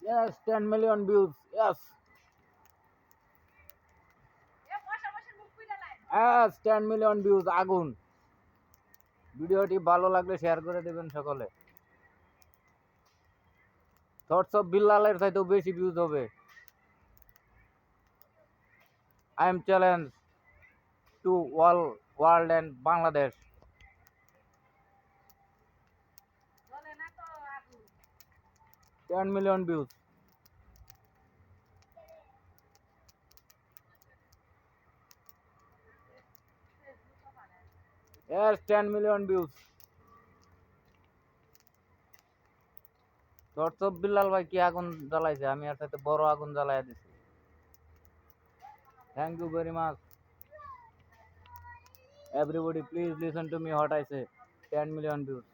Yes, 10 million views. Yes. Yes, 10 million views. আগুন। ভিডিওটি ভালো লাগলে শেয়ার করে দেবেন সকলে। থটস অফ বিল্লালের চাইতেও বেশি ভিউজ হবে। I am challenge to all world and Bangladesh. 10 million views. Yes, 10 million views. Thoughts of Billal ভাই কি আগুন জ্বালাইছে, আমি এর সাথে বড় আগুন জ্বালাইয়া দিছি। Thank you very much. Everybody please listen to me what I say. 10 million views.